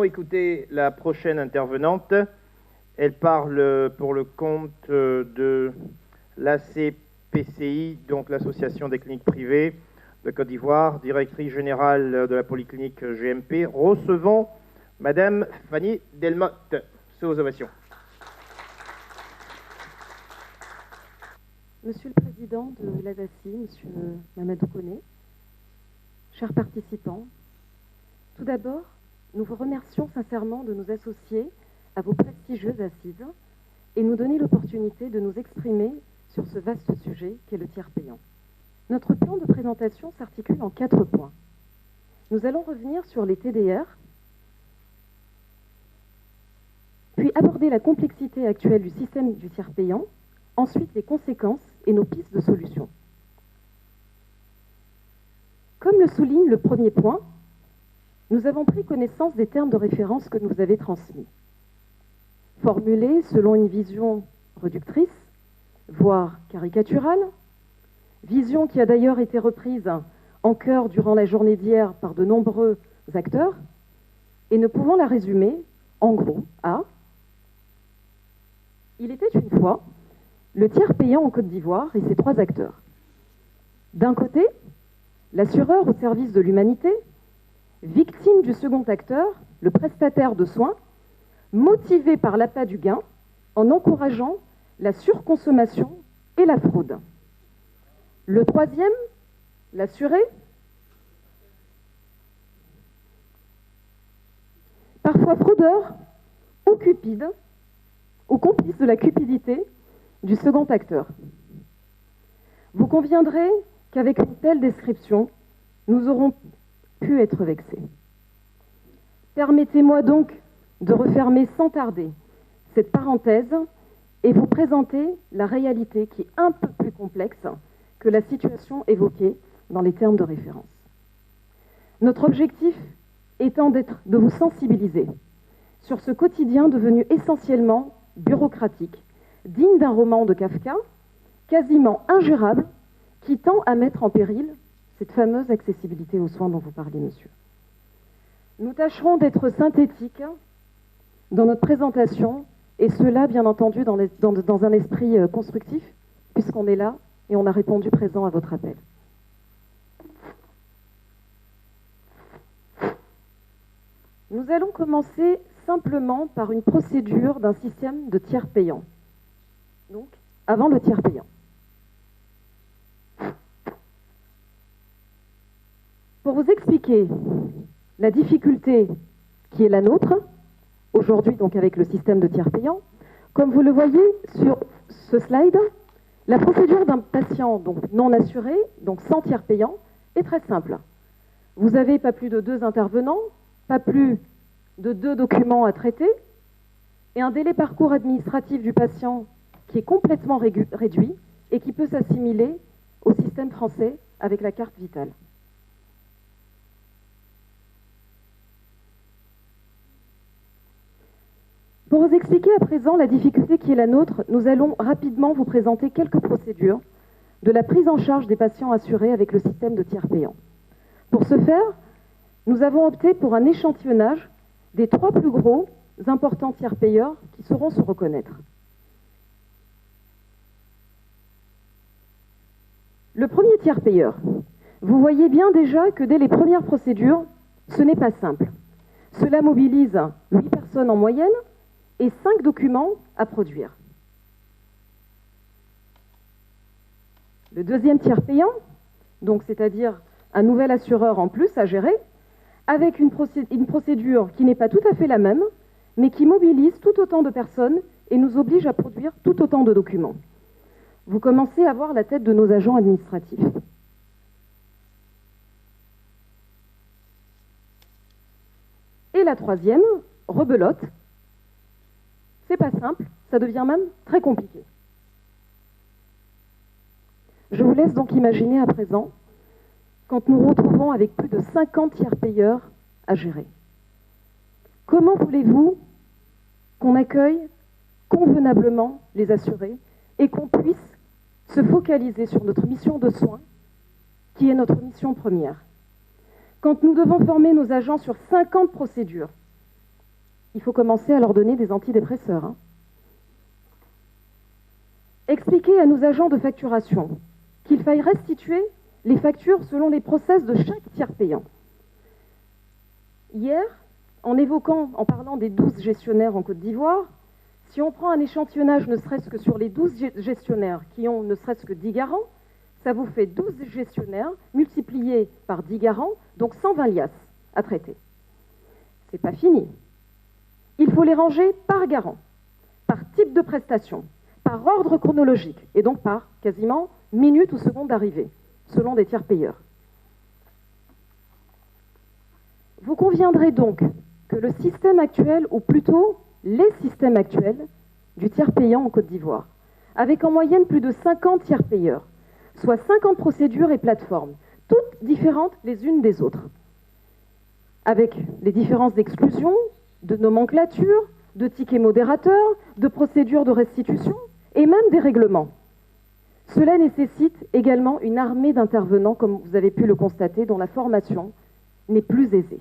écouter la prochaine intervenante. Elle parle pour le compte de l'ACPCI, donc l'Association des cliniques privées de Côte d'Ivoire, directrice générale de la polyclinique GMP. Recevons Madame Fanny Delmotte. Sous ovation. Monsieur le Président de l'ADACI, Monsieur Mamadou Koné, chers participants, tout d'abord, nous vous remercions sincèrement de nous associer à vos prestigieuses assises et nous donner l'opportunité de nous exprimer sur ce vaste sujet qu'est le tiers payant. Notre plan de présentation s'articule en 4 points. Nous allons revenir sur les TDR, puis aborder la complexité actuelle du système du tiers payant, ensuite les conséquences et nos pistes de solutions. Comme le souligne le premier point, nous avons pris connaissance des termes de référence que nous vous avez transmis, formulés selon une vision réductrice, voire caricaturale, vision qui a d'ailleurs été reprise en chœur durant la journée d'hier par de nombreux acteurs, et ne pouvant la résumer, en gros, à « Il était une fois le tiers payant en Côte d'Ivoire et ses 3 acteurs. D'un côté, l'assureur au service de l'humanité, victime du second acteur, le prestataire de soins, motivé par l'appât du gain en encourageant la surconsommation et la fraude. Le troisième, l'assuré, parfois fraudeur ou cupide, ou complice de la cupidité du second acteur. Vous conviendrez qu'avec une telle description, nous aurons pu être vexés. Permettez-moi donc de refermer sans tarder cette parenthèse et vous présenter la réalité qui est un peu plus complexe que la situation évoquée dans les termes de référence. Notre objectif étant de vous sensibiliser sur ce quotidien devenu essentiellement bureaucratique, digne d'un roman de Kafka, quasiment ingérable, qui tend à mettre en péril cette fameuse accessibilité aux soins dont vous parlez, monsieur. Nous tâcherons d'être synthétiques dans notre présentation, et cela, bien entendu, dans un esprit constructif, puisqu'on est là et on a répondu présent à votre appel. Nous allons commencer simplement par une procédure d'un système de tiers payant. Donc, avant le tiers payant. Pour vous expliquer la difficulté qui est la nôtre, aujourd'hui donc avec le système de tiers payant, comme vous le voyez sur ce slide, la procédure d'un patient donc non assuré, donc sans tiers payant, est très simple. Vous n'avez pas plus de 2 intervenants, pas plus de 2 documents à traiter, et un délai parcours administratif du patient qui est complètement réduit et qui peut s'assimiler au système français avec la carte vitale. Pour vous expliquer à présent la difficulté qui est la nôtre, nous allons rapidement vous présenter quelques procédures de la prise en charge des patients assurés avec le système de tiers payant. Pour ce faire, nous avons opté pour un échantillonnage des 3 plus gros importants tiers payeurs qui sauront se reconnaître. Le premier tiers payeur, vous voyez bien déjà que dès les premières procédures, ce n'est pas simple. Cela mobilise 8 personnes en moyenne et 5 documents à produire. Le deuxième tiers payant, donc c'est-à-dire un nouvel assureur en plus à gérer, avec une procédure qui n'est pas tout à fait la même, mais qui mobilise tout autant de personnes et nous oblige à produire tout autant de documents. Vous commencez à voir la tête de nos agents administratifs. Et la troisième, rebelote. C'est pas simple, ça devient même très compliqué. Je vous laisse donc imaginer à présent quand nous nous retrouvons avec plus de 50 tiers payeurs à gérer. Comment voulez-vous qu'on accueille convenablement les assurés et qu'on puisse se focaliser sur notre mission de soins, qui est notre mission première? Quand nous devons former nos agents sur 50 procédures, il faut commencer à leur donner des antidépresseurs. Hein. Expliquer à nos agents de facturation qu'il faille restituer les factures selon les process de chaque tiers payant. Hier, en parlant des 12 gestionnaires en Côte d'Ivoire, si on prend un échantillonnage ne serait-ce que sur les 12 gestionnaires qui ont ne serait-ce que 10 garants, ça vous fait 12 gestionnaires multipliés par 10 garants, donc 120 liasses à traiter. C'est pas fini. Il faut les ranger par garant, par type de prestation, par ordre chronologique, et donc par quasiment minute ou seconde d'arrivée, selon des tiers payeurs. Vous conviendrez donc que le système actuel, ou plutôt les systèmes actuels du tiers payant en Côte d'Ivoire, avec en moyenne plus de 50 tiers payeurs, soit 50 procédures et plateformes, toutes différentes les unes des autres, avec les différences d'exclusion, de nomenclature, de tickets modérateurs, de procédures de restitution et même des règlements. Cela nécessite également une armée d'intervenants, comme vous avez pu le constater, dont la formation n'est plus aisée.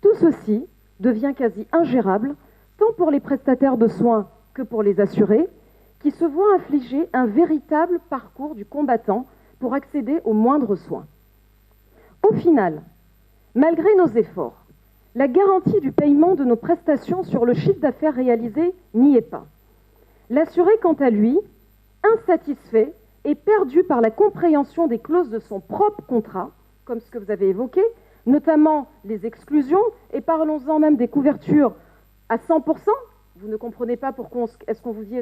Tout ceci devient quasi ingérable, tant pour les prestataires de soins que pour les assurés, qui se voient infliger un véritable parcours du combattant pour accéder aux moindres soins. Au final, malgré nos efforts, la garantie du paiement de nos prestations sur le chiffre d'affaires réalisé n'y est pas. L'assuré, quant à lui, insatisfait et perdu par la compréhension des clauses de son propre contrat, comme ce que vous avez évoqué, notamment les exclusions, et parlons-en même des couvertures à 100%. Vous ne comprenez pas pourquoi est-ce qu'on vous dit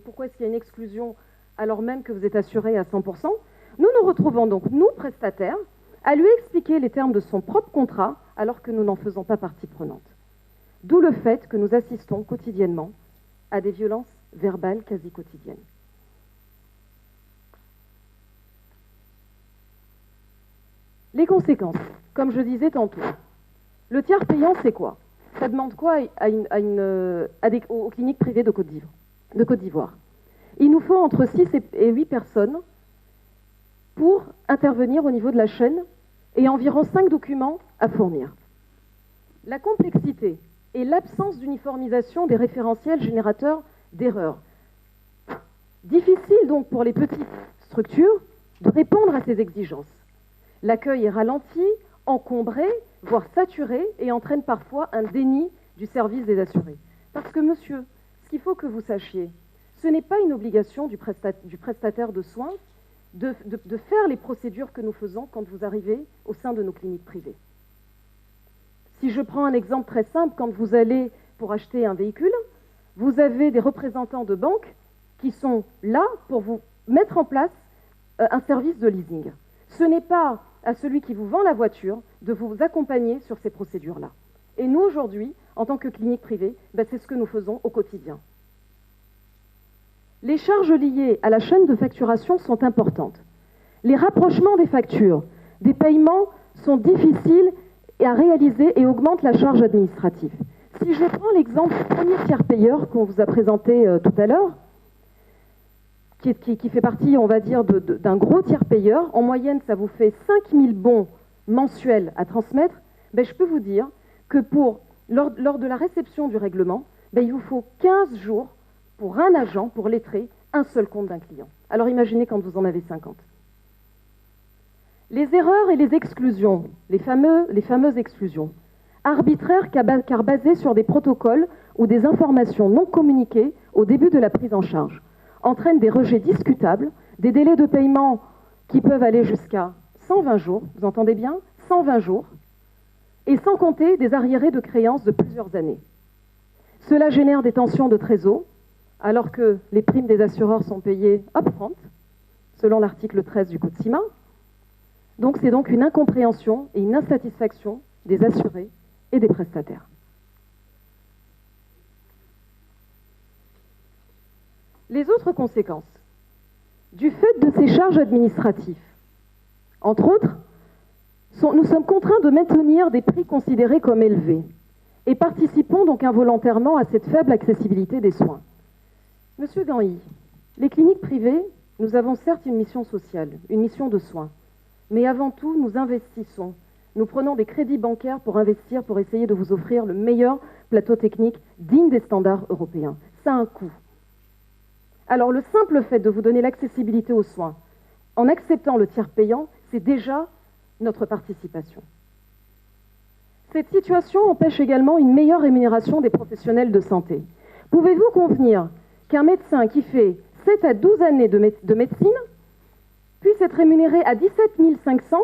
pourquoi est-ce qu'il y a une exclusion alors même que vous êtes assuré à 100%. Nous nous retrouvons donc, nous, prestataires, à lui expliquer les termes de son propre contrat alors que nous n'en faisons pas partie prenante. D'où le fait que nous assistons quotidiennement à des violences verbales quasi quotidiennes. Les conséquences, comme je disais tantôt, le tiers payant, c'est quoi? Ça demande quoi aux cliniques privées de Côte d'Ivoire? Il nous faut entre 6 et 8 personnes pour intervenir au niveau de la chaîne et environ 5 documents à fournir. La complexité et l'absence d'uniformisation des référentiels générateurs d'erreurs. Difficile donc pour les petites structures de répondre à ces exigences. L'accueil est ralenti, encombré, voire saturé et entraîne parfois un déni du service des assurés. Parce que, monsieur, ce qu'il faut que vous sachiez, ce n'est pas une obligation du prestataire de soins de faire les procédures que nous faisons quand vous arrivez au sein de nos cliniques privées. Si je prends un exemple très simple, quand vous allez pour acheter un véhicule, vous avez des représentants de banque qui sont là pour vous mettre en place un service de leasing. Ce n'est pas à celui qui vous vend la voiture de vous accompagner sur ces procédures-là. Et nous, aujourd'hui, en tant que clinique privée, c'est ce que nous faisons au quotidien. Les charges liées à la chaîne de facturation sont importantes. Les rapprochements des factures, des paiements sont difficiles à réaliser et augmentent la charge administrative. Si je prends l'exemple du premier tiers payeur qu'on vous a présenté tout à l'heure, qui fait partie, on va dire, d'un gros tiers payeur, en moyenne, ça vous fait 5000 bons mensuels à transmettre, je peux vous dire que lors de la réception du règlement, il vous faut 15 jours pour un agent, pour lettrer un seul compte d'un client. Alors imaginez quand vous en avez 50. Les erreurs et les exclusions, les fameuses exclusions, arbitraires car basées sur des protocoles ou des informations non communiquées au début de la prise en charge, entraînent des rejets discutables, des délais de paiement qui peuvent aller jusqu'à 120 jours, vous entendez bien, 120 jours, et sans compter des arriérés de créances de plusieurs années. Cela génère des tensions de trésor, alors que les primes des assureurs sont payées upfront, selon l'article 13 du Code CIMA. Donc c'est donc une incompréhension et une insatisfaction des assurés et des prestataires. Les autres conséquences du fait de ces charges administratives, entre autres, nous sommes contraints de maintenir des prix considérés comme élevés et participons donc involontairement à cette faible accessibilité des soins. Monsieur Ganhy, les cliniques privées, nous avons certes une mission sociale, une mission de soins, mais avant tout, nous investissons nous prenons des crédits bancaires pour investir, pour essayer de vous offrir le meilleur plateau technique digne des standards européens. Ça a un coût. Alors le simple fait de vous donner l'accessibilité aux soins, en acceptant le tiers payant, c'est déjà notre participation. Cette situation empêche également une meilleure rémunération des professionnels de santé. Pouvez-vous convenir qu'un médecin qui fait 7 à 12 années de médecine puisse être rémunéré à 17 500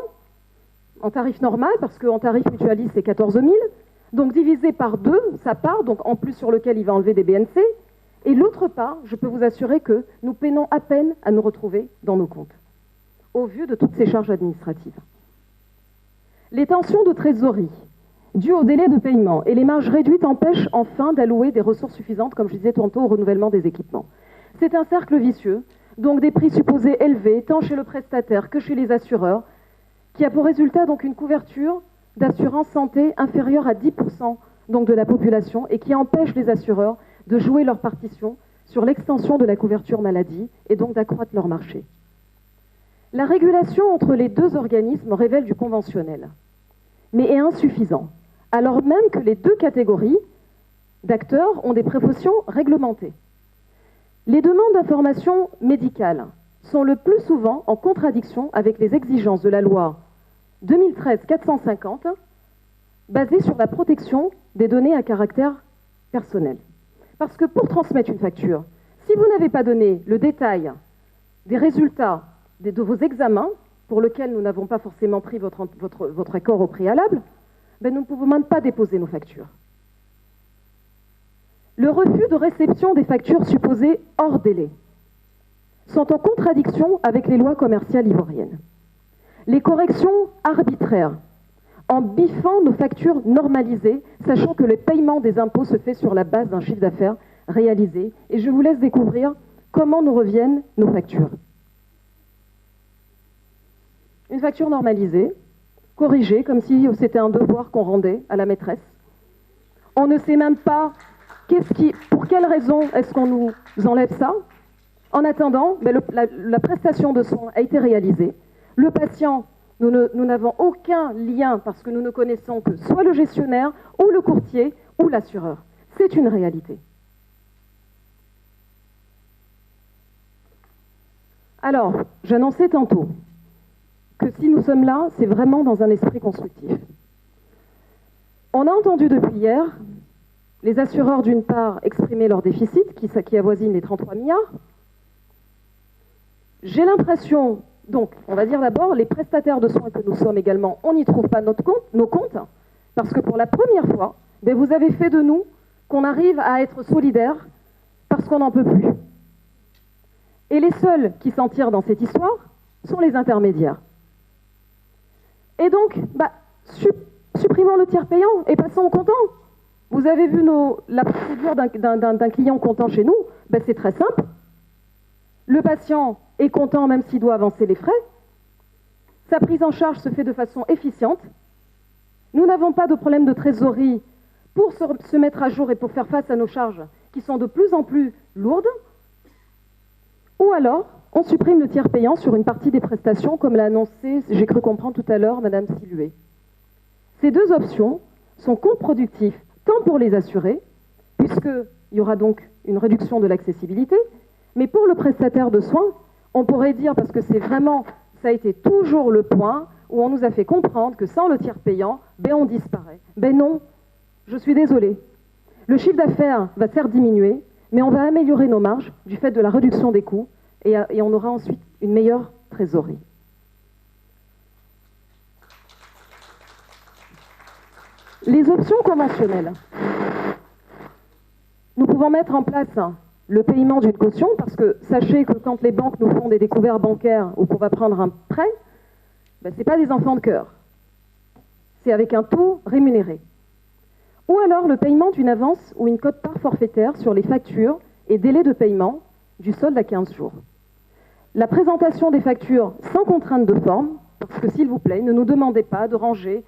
en tarif normal, parce qu'en tarif mutualiste, c'est 14 000, donc divisé par 2, sa part, donc en plus sur lequel il va enlever des BNC, et l'autre part, je peux vous assurer que nous peinons à peine à nous retrouver dans nos comptes, au vu de toutes ces charges administratives. Les tensions de trésorerie, dues au délai de paiement et les marges réduites empêchent enfin d'allouer des ressources suffisantes, comme je disais tantôt, au renouvellement des équipements. C'est un cercle vicieux, donc des prix supposés élevés, tant chez le prestataire que chez les assureurs, qui a pour résultat donc une couverture d'assurance santé inférieure à 10% donc de la population et qui empêche les assureurs de jouer leur partition sur l'extension de la couverture maladie et donc d'accroître leur marché. La régulation entre les deux organismes révèle du conventionnel, mais est insuffisant, alors même que les deux catégories d'acteurs ont des précautions réglementées. Les demandes d'information médicale sont le plus souvent en contradiction avec les exigences de la loi 2013-450, basée sur la protection des données à caractère personnel. Parce que pour transmettre une facture, si vous n'avez pas donné le détail des résultats de vos examens, pour lesquels nous n'avons pas forcément pris votre accord au préalable, ben nous ne pouvons même pas déposer nos factures. Le refus de réception des factures supposées hors délai sont en contradiction avec les lois commerciales ivoiriennes. Les corrections arbitraires, en biffant nos factures normalisées, sachant que le paiement des impôts se fait sur la base d'un chiffre d'affaires réalisé. Et je vous laisse découvrir comment nous reviennent nos factures. Une facture normalisée, corrigée, comme si c'était un devoir qu'on rendait à la maîtresse. On ne sait même pas pour quelle raison est-ce qu'on nous enlève ça. En attendant, la prestation de soins a été réalisée. Le patient, nous n'avons aucun lien parce que nous ne connaissons que soit le gestionnaire, ou le courtier, ou l'assureur. C'est une réalité. Alors, j'annonçais tantôt que si nous sommes là, c'est vraiment dans un esprit constructif. On a entendu depuis hier les assureurs, d'une part, exprimer leur déficit, qui avoisine les 33 milliards. J'ai l'impression, donc, on va dire d'abord, les prestataires de soins que nous sommes également, on n'y trouve pas nos comptes, parce que pour la première fois, vous avez fait de nous qu'on arrive à être solidaires parce qu'on n'en peut plus. Et les seuls qui s'en tirent dans cette histoire sont les intermédiaires. Et donc, supprimons le tiers payant et passons au comptant. Vous avez vu la procédure d'un client comptant chez nous, c'est très simple. Le patient est content même s'il doit avancer les frais. Sa prise en charge se fait de façon efficiente. Nous n'avons pas de problème de trésorerie pour se mettre à jour et pour faire face à nos charges qui sont de plus en plus lourdes. Ou alors, on supprime le tiers payant sur une partie des prestations, comme l'a annoncé, j'ai cru comprendre tout à l'heure, Madame Silué. Ces deux options sont contre-productives, tant pour les assurés, puisqu'il y aura donc une réduction de l'accessibilité, mais pour le prestataire de soins, on pourrait dire, parce que c'est vraiment, ça a été toujours le point où on nous a fait comprendre que sans le tiers payant, on disparaît. Non, je suis désolée. Le chiffre d'affaires va certes diminuer, mais on va améliorer nos marges du fait de la réduction des coûts et on aura ensuite une meilleure trésorerie. Les options conventionnelles. Nous pouvons mettre en place le paiement d'une caution, parce que sachez que quand les banques nous font des découvertes bancaires ou qu'on va prendre un prêt, ce n'est pas des enfants de cœur. C'est avec un taux rémunéré. Ou alors le paiement d'une avance ou une quote-part forfaitaire sur les factures et délais de paiement du solde à 15 jours. La présentation des factures sans contrainte de forme, parce que s'il vous plaît, ne nous demandez pas de ranger,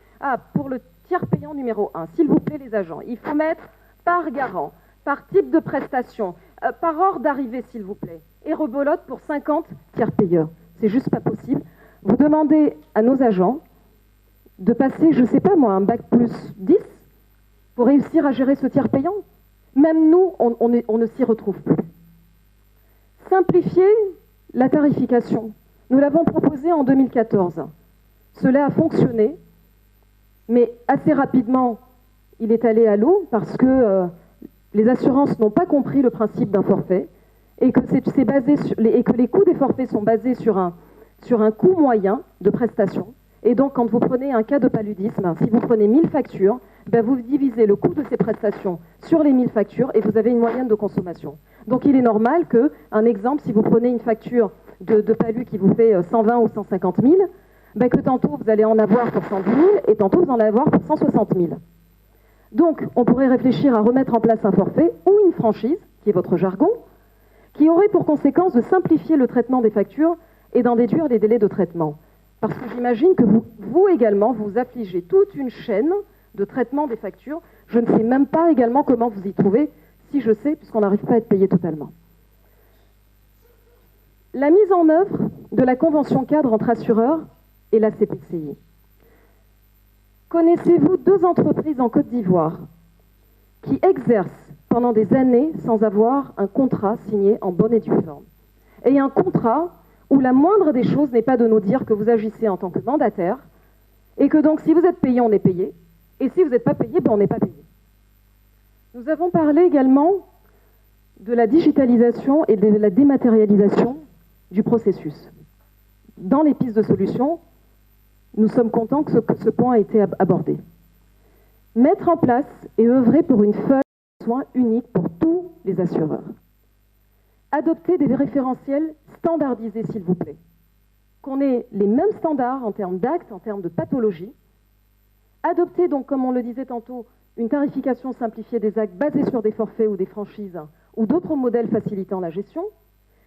pour le tiers payant numéro 1, s'il vous plaît les agents, il faut mettre par garant, par type de prestation, par ordre d'arrivée s'il vous plaît, et rebolote pour 50 tiers payeurs. C'est juste pas possible. Vous demandez à nos agents de passer, je ne sais pas moi, un bac plus 10 pour réussir à gérer ce tiers payant. Même nous, on ne s'y retrouve plus. Simplifier la tarification. Nous l'avons proposé en 2014. Cela a fonctionné, mais assez rapidement, il est allé à l'eau parce que les assurances n'ont pas compris le principe d'un forfait et que, et que les coûts des forfaits sont basés sur un coût moyen de prestation. Et donc, quand vous prenez un cas de paludisme, si vous prenez 1000 factures, ben vous divisez le coût de ces prestations sur les 1000 factures et vous avez une moyenne de consommation. Donc, il est normal que, un exemple, si vous prenez une facture de palu qui vous fait 120 ou 150 000, ben que tantôt vous allez en avoir pour 110 000 et tantôt vous en allez avoir pour 160 000. Donc, on pourrait réfléchir à remettre en place un forfait ou une franchise, qui est votre jargon, qui aurait pour conséquence de simplifier le traitement des factures et d'en déduire les délais de traitement. Parce que j'imagine que vous également, vous affligez toute une chaîne de traitement des factures. Je ne sais même pas également comment vous y trouvez, si je sais, puisqu'on n'arrive pas à être payé totalement. La mise en œuvre de la convention cadre entre assureurs et la CPCI. Connaissez-vous 2 entreprises en Côte d'Ivoire qui exercent pendant des années sans avoir un contrat signé en bonne et due forme? Et un contrat où la moindre des choses n'est pas de nous dire que vous agissez en tant que mandataire et que donc si vous êtes payé, on est payé, et si vous n'êtes pas payé, ben on n'est pas payé. Nous avons parlé également de la digitalisation et de la dématérialisation du processus. Dans les pistes de solutions, nous sommes contents que ce point ait été abordé. Mettre en place et œuvrer pour une feuille de soins unique pour tous les assureurs. Adopter des référentiels standardisés, s'il vous plaît. Qu'on ait les mêmes standards en termes d'actes, en termes de pathologie. Adopter donc, comme on le disait tantôt, une tarification simplifiée des actes basée sur des forfaits ou des franchises ou d'autres modèles facilitant la gestion.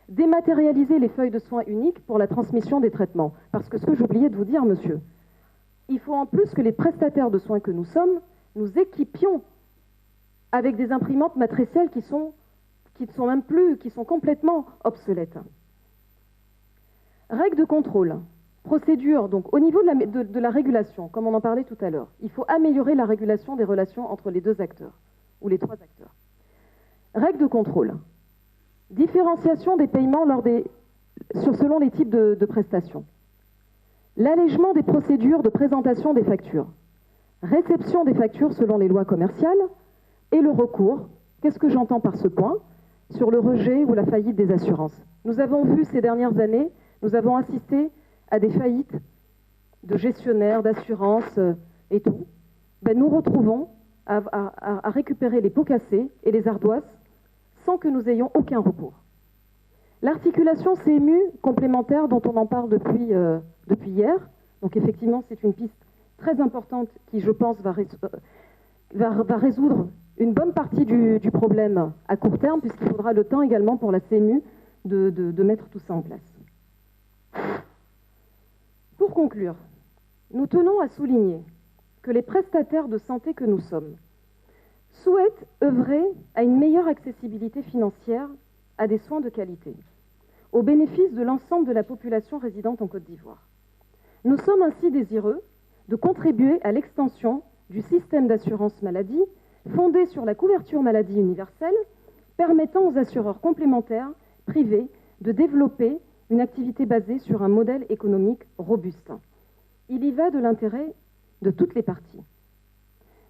Dématérialiser les feuilles de soins uniques pour la transmission des traitements. Parce que ce que j'oubliais de vous dire, monsieur, il faut en plus que les prestataires de soins que nous sommes, nous équipions avec des imprimantes matricielles qui sont complètement obsolètes. Règles de contrôle, procédure, donc au niveau de la régulation, comme on en parlait tout à l'heure, il faut améliorer la régulation des relations entre les 2 acteurs, ou les 3 acteurs. Règles de contrôle, différenciation des paiements selon les types de prestations, l'allègement des procédures de présentation des factures, réception des factures selon les lois commerciales, et le recours, qu'est-ce que j'entends par ce point, sur le rejet ou la faillite des assurances. Nous avons vu ces dernières années, nous avons assisté à des faillites de gestionnaires, d'assurances et tout. Ben, nous retrouvons à récupérer les pots cassés et les ardoises sans que nous ayons aucun recours. L'articulation CMU complémentaire dont on en parle depuis hier, donc effectivement c'est une piste très importante qui je pense va résoudre une bonne partie du problème à court terme, puisqu'il faudra le temps également pour la CMU de mettre tout ça en place. Pour conclure, nous tenons à souligner que les prestataires de santé que nous sommes souhaitent œuvrer à une meilleure accessibilité financière à des soins de qualité, au bénéfice de l'ensemble de la population résidente en Côte d'Ivoire. Nous sommes ainsi désireux de contribuer à l'extension du système d'assurance maladie fondé sur la couverture maladie universelle, permettant aux assureurs complémentaires privés de développer une activité basée sur un modèle économique robuste. Il y va de l'intérêt de toutes les parties.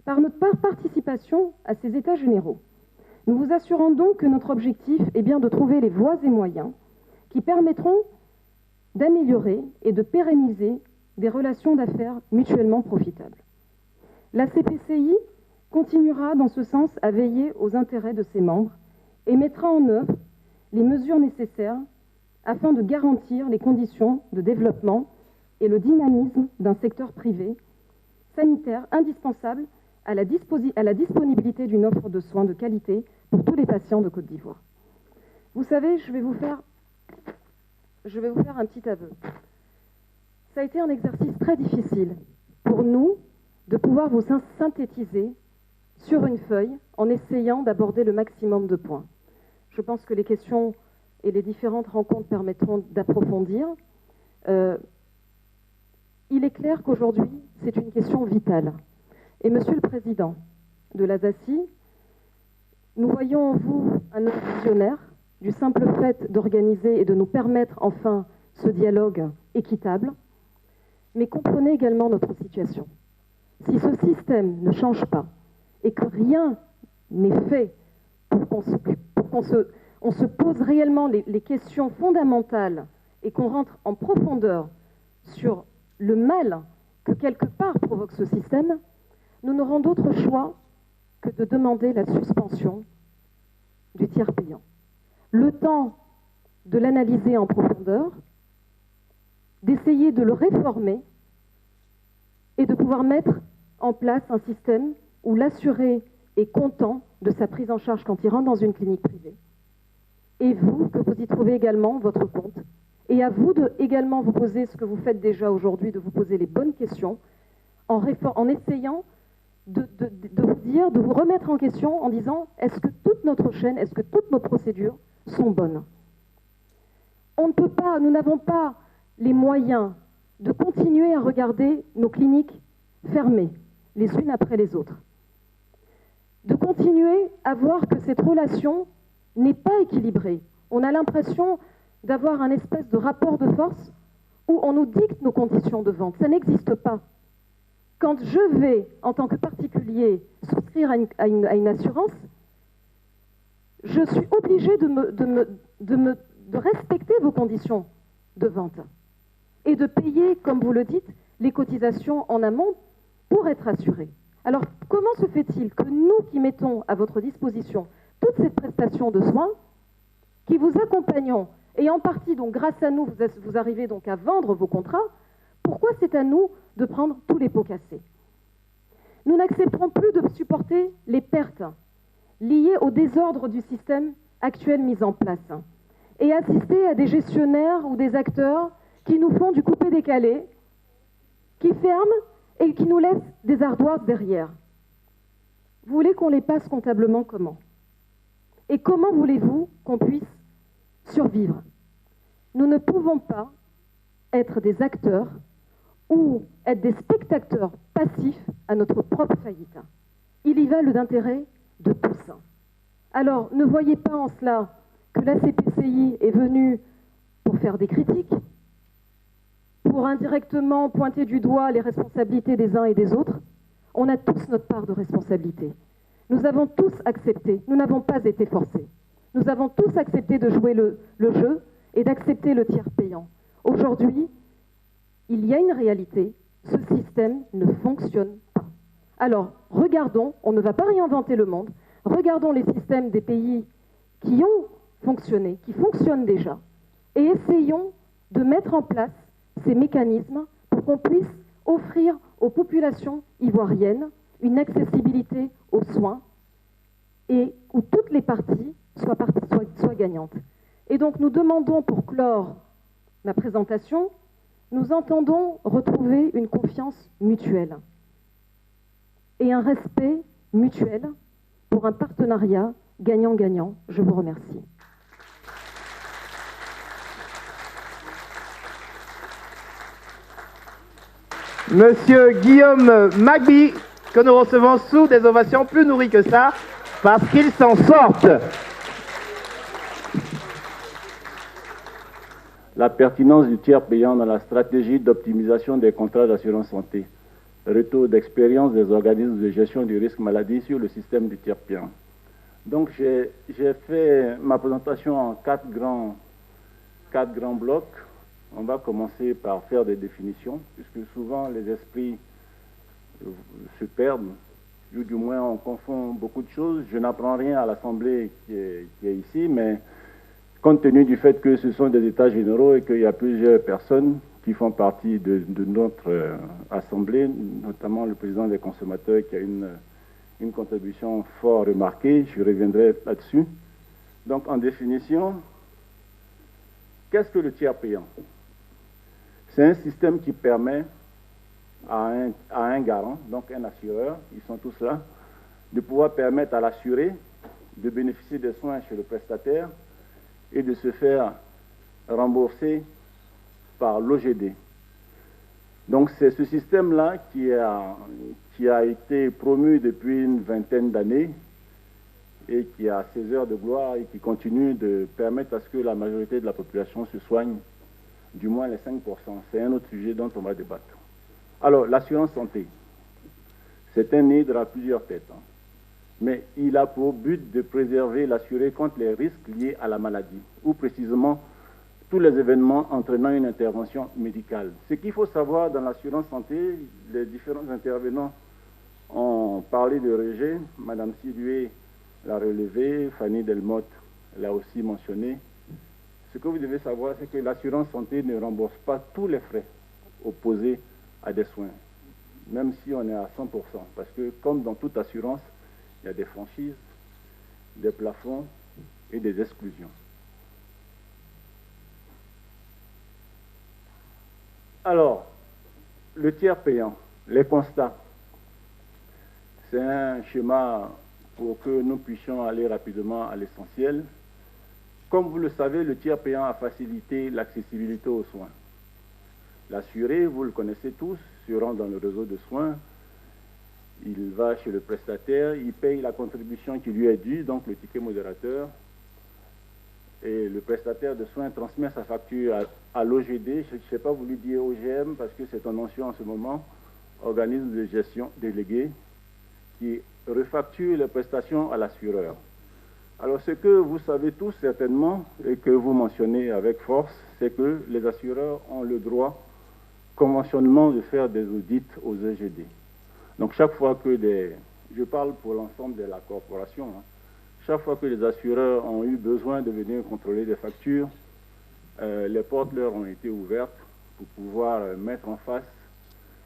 Par notre participation à ces États généraux, nous vous assurons donc que notre objectif est bien de trouver les voies et moyens qui permettront d'améliorer et de pérenniser des relations d'affaires mutuellement profitables. La CPCI continuera dans ce sens à veiller aux intérêts de ses membres et mettra en œuvre les mesures nécessaires afin de garantir les conditions de développement et le dynamisme d'un secteur privé sanitaire indispensable à la disponibilité d'une offre de soins de qualité pour tous les patients de Côte d'Ivoire. Vous savez, je vais vous faire un petit aveu. Ça a été un exercice très difficile pour nous de pouvoir vous synthétiser sur une feuille en essayant d'aborder le maximum de points. Je pense que les questions et les différentes rencontres permettront d'approfondir. il est clair qu'aujourd'hui, c'est une question vitale. Et Monsieur le Président de l'ASACI, nous voyons en vous un homme visionnaire du simple fait d'organiser et de nous permettre enfin ce dialogue équitable, mais comprenez également notre situation. Si ce système ne change pas et que rien n'est fait pour qu'on se pose réellement les questions fondamentales et qu'on rentre en profondeur sur le mal que quelque part provoque ce système, nous n'aurons d'autre choix que de demander la suspension du tiers payant. Le temps de l'analyser en profondeur, d'essayer de le réformer et de pouvoir mettre en place un système où l'assuré est content de sa prise en charge quand il rentre dans une clinique privée. Et vous, que vous y trouvez également votre compte. Et à vous de également vous poser ce que vous faites déjà aujourd'hui, de vous poser les bonnes questions, en essayant de vous dire, de vous remettre en question en disant est-ce que toute notre chaîne, est-ce que toutes nos procédures sont bonnes? On ne peut pas, nous n'avons pas les moyens de continuer à regarder nos cliniques fermées, les unes après les autres. De continuer à voir que cette relation n'est pas équilibrée. On a l'impression d'avoir un espèce de rapport de force où on nous dicte nos conditions de vente. Ça n'existe pas. Quand je vais, en tant que particulier, souscrire à une assurance, je suis obligée de respecter vos conditions de vente et de payer, comme vous le dites, les cotisations en amont pour être assuré. Alors, comment se fait-il que nous qui mettons à votre disposition toute cette prestation de soins, qui vous accompagnons, et en partie, donc grâce à nous, vous arrivez donc à vendre vos contrats, pourquoi c'est à nous de prendre tous les pots cassés? Nous n'accepterons plus de supporter les pertes liées au désordre du système actuel mis en place et assister à des gestionnaires ou des acteurs qui nous font du coupé-décalé, qui ferment et qui nous laissent des ardoises derrière. Vous voulez qu'on les passe comptablement comment? Et comment voulez-vous qu'on puisse survivre? Nous ne pouvons pas être des acteurs ou être des spectateurs passifs à notre propre faillite. Il y va d'intérêt de tous. Alors, ne voyez pas en cela que la CPCI est venue pour faire des critiques, pour indirectement pointer du doigt les responsabilités des uns et des autres. On a tous notre part de responsabilité. Nous avons tous accepté, nous n'avons pas été forcés. Nous avons tous accepté de jouer le jeu et d'accepter le tiers payant. Aujourd'hui, il y a une réalité, ce système ne fonctionne pas. Alors, regardons, on ne va pas réinventer le monde, regardons les systèmes des pays qui ont fonctionné, qui fonctionnent déjà, et essayons de mettre en place ces mécanismes pour qu'on puisse offrir aux populations ivoiriennes une accessibilité aux soins et où toutes les parties soient gagnantes. Et donc nous demandons, pour clore ma présentation, nous entendons retrouver une confiance mutuelle et un respect mutuel pour un partenariat gagnant-gagnant. Je vous remercie. Monsieur Guillaume Magby, que nous recevons sous des ovations plus nourries que ça, parce qu'ils s'en sortent. La pertinence du tiers payant dans la stratégie d'optimisation des contrats d'assurance santé. Retour d'expérience des organismes de gestion du risque maladie sur le système du tiers payant. Donc j'ai fait ma présentation en quatre grands blocs. On va commencer par faire des définitions, puisque souvent les esprits se perdent, ou du moins on confond beaucoup de choses. Je n'apprends rien à l'Assemblée qui est ici, mais compte tenu du fait que ce sont des états généraux et qu'il y a plusieurs personnes qui font partie de notre Assemblée, notamment le président des consommateurs qui a une contribution fort remarquée, je reviendrai là-dessus. Donc en définition, qu'est-ce que le tiers payant? C'est un système qui permet à un garant, donc un assureur, ils sont tous là, de pouvoir permettre à l'assuré de bénéficier des soins chez le prestataire et de se faire rembourser par l'OGD. Donc c'est ce système-là qui a été promu depuis une vingtaine d'années et qui a ses heures de gloire et qui continue de permettre à ce que la majorité de la population se soigne, du moins les 5%. C'est un autre sujet dont on va débattre. Alors, l'assurance santé, c'est un hydre à plusieurs têtes, mais il a pour but de préserver l'assuré contre les risques liés à la maladie, ou précisément tous les événements entraînant une intervention médicale. Ce qu'il faut savoir dans l'assurance santé, les différents intervenants ont parlé de rejet, Mme Sidué l'a relevé, Fanny Delmotte l'a aussi mentionné. Ce que vous devez savoir, c'est que l'assurance santé ne rembourse pas tous les frais opposés à des soins, même si on est à 100%, parce que comme dans toute assurance, il y a des franchises, des plafonds et des exclusions. Alors, le tiers payant, les constats, c'est un schéma pour que nous puissions aller rapidement à l'essentiel. Comme vous le savez, le tiers payant a facilité l'accessibilité aux soins. L'assuré, vous le connaissez tous, se rend dans le réseau de soins, il va chez le prestataire, il paye la contribution qui lui est due, donc le ticket modérateur, et le prestataire de soins transmet sa facture à l'OGD, je ne sais pas voulu dire OGM parce que c'est en mention en ce moment, organisme de gestion délégué, qui refacture les prestations à l'assureur. Alors ce que vous savez tous certainement et que vous mentionnez avec force, c'est que les assureurs ont le droit conventionnement de faire des audits aux EGD. Donc chaque fois que je parle pour l'ensemble de la corporation, chaque fois que les assureurs ont eu besoin de venir contrôler des factures, les portes leur ont été ouvertes pour pouvoir mettre en face